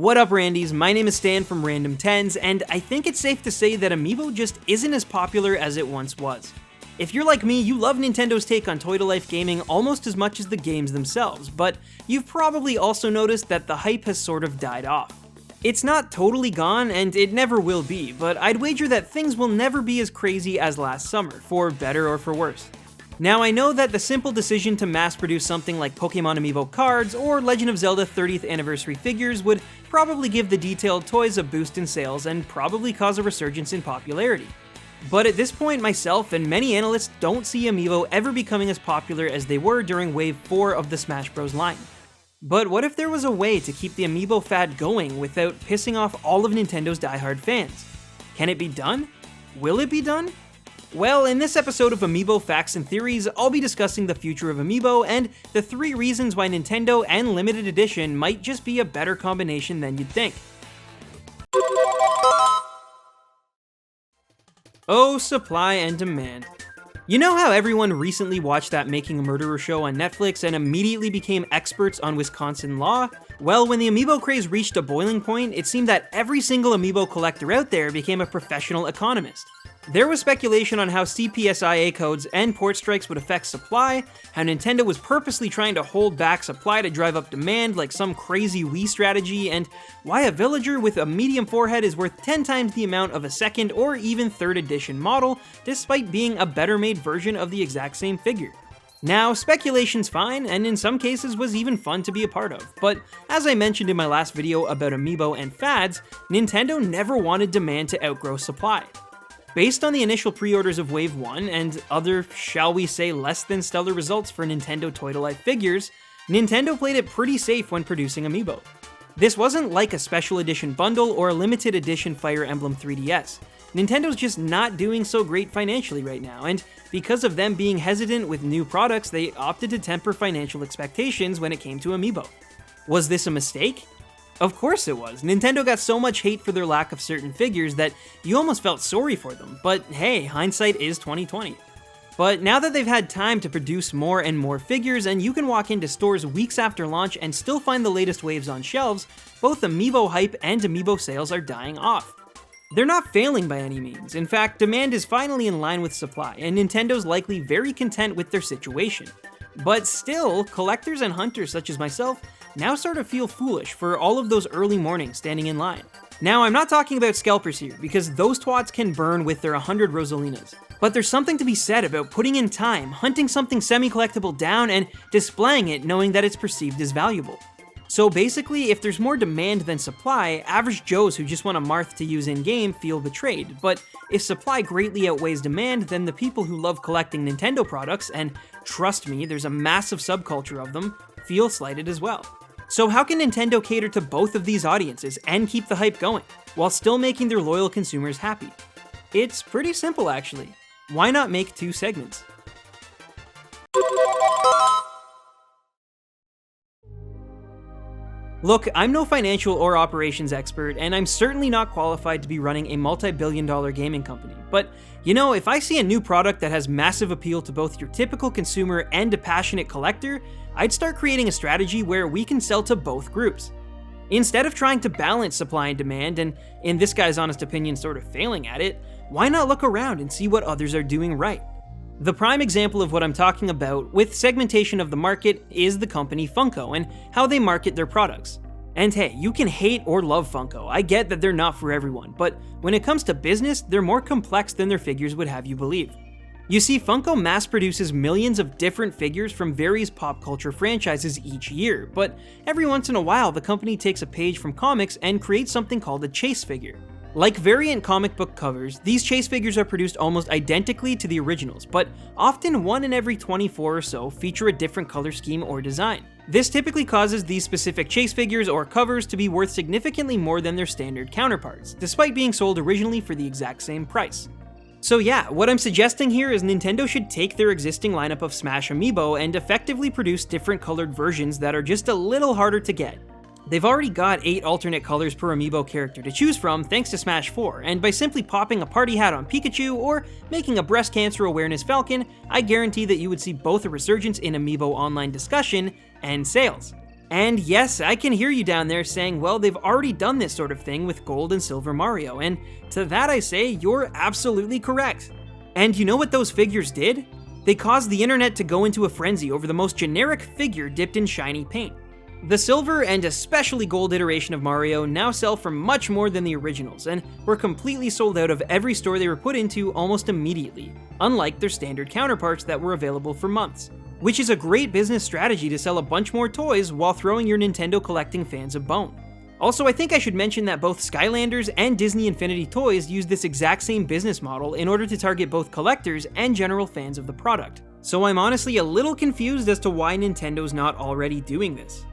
What up, Randies? My name is Stan from Random Tens, and I think it's safe to say that Amiibo just isn't as popular as it once was. If you're like me, you love Nintendo's take on toy-to-life gaming almost as much as the games themselves, but you've probably also noticed that the hype has sort of died off. It's not totally gone, and it never will be, but I'd wager that things will never be as crazy as last summer, for better or for worse. Now, I know that the simple decision to mass-produce something like Pokemon Amiibo cards or Legend of Zelda 30th Anniversary figures would probably give the detailed toys a boost in sales and probably cause a resurgence in popularity. But at this point, myself and many analysts don't see Amiibo ever becoming as popular as they were during Wave 4 of the Smash Bros. Line. But what if there was a way to keep the Amiibo fad going without pissing off all of Nintendo's diehard fans? Can it be done? Will it be done? Well, in this episode of Amiibo Facts and Theories, I'll be discussing the future of Amiibo and the 3 reasons why Nintendo and Limited Edition might just be a better combination than you'd think. Oh, supply and demand. You know how everyone recently watched that Making a Murderer show on Netflix and immediately became experts on Wisconsin law? Well, when the Amiibo craze reached a boiling point, it seemed that every single Amiibo collector out there became a professional economist. There was speculation on how CPSIA codes and port strikes would affect supply, how Nintendo was purposely trying to hold back supply to drive up demand like some crazy Wii strategy, and why a villager with a medium forehead is worth 10 times the amount of a second or even third edition model, despite being a better made version of the exact same figure. Now, speculation's fine, and in some cases was even fun to be a part of, but as I mentioned in my last video about Amiibo and fads, Nintendo never wanted demand to outgrow supply. Based on the initial pre-orders of Wave 1 and other, shall we say, less than stellar results for Nintendo toy-to-life figures, Nintendo played it pretty safe when producing Amiibo. This wasn't like a special edition bundle or a limited edition Fire Emblem 3DS. Nintendo's just not doing so great financially right now, and because of them being hesitant with new products, they opted to temper financial expectations when it came to Amiibo. Was this a mistake? Of course it was. Nintendo got so much hate for their lack of certain figures that you almost felt sorry for them, but hey, hindsight is 2020. But now that they've had time to produce more and more figures, and you can walk into stores weeks after launch and still find the latest waves on shelves, both Amiibo hype and Amiibo sales are dying off. They're not failing by any means. In fact, demand is finally in line with supply, and Nintendo's likely very content with their situation. But still, collectors and hunters such as myself now sort of feel foolish for all of those early mornings standing in line. Now, I'm not talking about scalpers here, because those twats can burn with their 100 Rosalinas. But there's something to be said about putting in time, hunting something semi-collectible down, and displaying it knowing that it's perceived as valuable. So basically, if there's more demand than supply, average Joes who just want a Marth to use in-game feel betrayed. But if supply greatly outweighs demand, then the people who love collecting Nintendo products, and trust me, there's a massive subculture of them, feel slighted as well. So how can Nintendo cater to both of these audiences and keep the hype going, while still making their loyal consumers happy? It's pretty simple actually. Why not make 2 segments? Look, I'm no financial or operations expert, and I'm certainly not qualified to be running a multi-billion-dollar gaming company, but you know, if I see a new product that has massive appeal to both your typical consumer and a passionate collector, I'd start creating a strategy where we can sell to both groups. Instead of trying to balance supply and demand, and in this guy's honest opinion sort of failing at it, why not look around and see what others are doing right? The prime example of what I'm talking about with segmentation of the market is the company Funko and how they market their products. And hey, you can hate or love Funko, I get that they're not for everyone, but when it comes to business, they're more complex than their figures would have you believe. You see, Funko mass produces millions of different figures from various pop culture franchises each year, but every once in a while the company takes a page from comics and creates something called a chase figure. Like variant comic book covers, these chase figures are produced almost identically to the originals, but often one in every 24 or so feature a different color scheme or design. This typically causes these specific chase figures or covers to be worth significantly more than their standard counterparts, despite being sold originally for the exact same price. So yeah, what I'm suggesting here is Nintendo should take their existing lineup of Smash Amiibo and effectively produce different colored versions that are just a little harder to get. They've already got 8 alternate colors per Amiibo character to choose from thanks to Smash 4, and by simply popping a party hat on Pikachu or making a breast cancer awareness Falcon, I guarantee that you would see both a resurgence in Amiibo online discussion and sales. And yes, I can hear you down there saying, well, they've already done this sort of thing with Gold and Silver Mario, and to that I say, you're absolutely correct. And you know what those figures did? They caused the internet to go into a frenzy over the most generic figure dipped in shiny paint. The Silver and especially Gold iteration of Mario now sell for much more than the originals, and were completely sold out of every store they were put into almost immediately, unlike their standard counterparts that were available for months. Which is a great business strategy to sell a bunch more toys while throwing your Nintendo collecting fans a bone. Also, I think I should mention that both Skylanders and Disney Infinity Toys use this exact same business model in order to target both collectors and general fans of the product. So I'm honestly a little confused as to why Nintendo's not already doing this.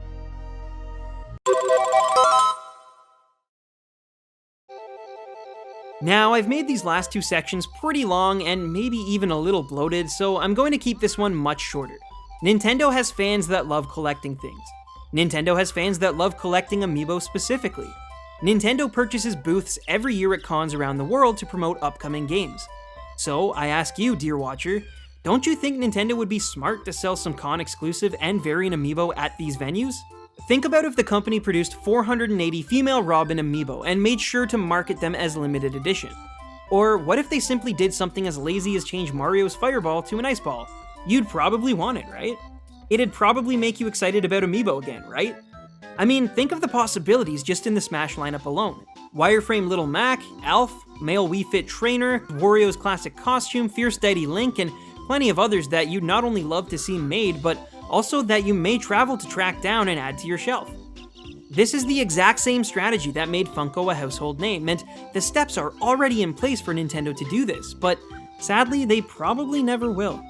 Now, I've made these last two sections pretty long and maybe even a little bloated, so I'm going to keep this one much shorter. Nintendo has fans that love collecting things. Nintendo has fans that love collecting amiibo specifically. Nintendo purchases booths every year at cons around the world to promote upcoming games. So, I ask you, dear watcher, don't you think Nintendo would be smart to sell some con exclusive and variant amiibo at these venues? Think about if the company produced 480 female Robin amiibo and made sure to market them as limited edition. Or what if they simply did something as lazy as change Mario's fireball to an ice ball? You'd probably want it, right? It'd probably make you excited about amiibo again, right? I mean, think of the possibilities just in the Smash lineup alone. Wireframe Little Mac, Alf, male Wii Fit Trainer, Wario's classic costume, Fierce Daddy Link, and plenty of others that you'd not only love to see made, but also that you may travel to track down and add to your shelf. This is the exact same strategy that made Funko a household name, and the steps are already in place for Nintendo to do this, but sadly, they probably never will.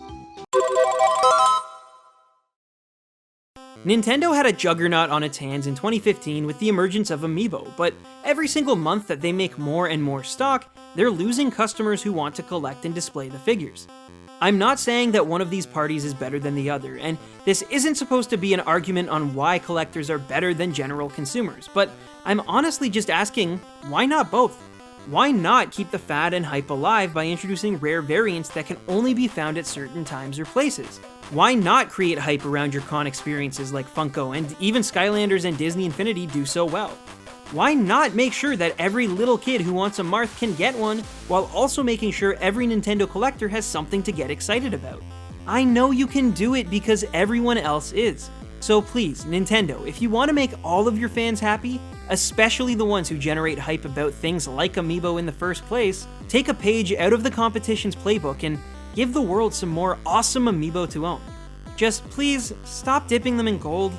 Nintendo had a juggernaut on its hands in 2015 with the emergence of Amiibo, but every single month that they make more and more stock, they're losing customers who want to collect and display the figures. I'm not saying that one of these parties is better than the other, and this isn't supposed to be an argument on why collectors are better than general consumers, but I'm honestly just asking, why not both? Why not keep the fad and hype alive by introducing rare variants that can only be found at certain times or places? Why not create hype around your con experiences like Funko and even Skylanders and Disney Infinity do so well? Why not make sure that every little kid who wants a Marth can get one, while also making sure every Nintendo collector has something to get excited about? I know you can do it because everyone else is. So please, Nintendo, if you want to make all of your fans happy, especially the ones who generate hype about things like Amiibo in the first place, take a page out of the competition's playbook and give the world some more awesome Amiibo to own. Just please, stop dipping them in gold,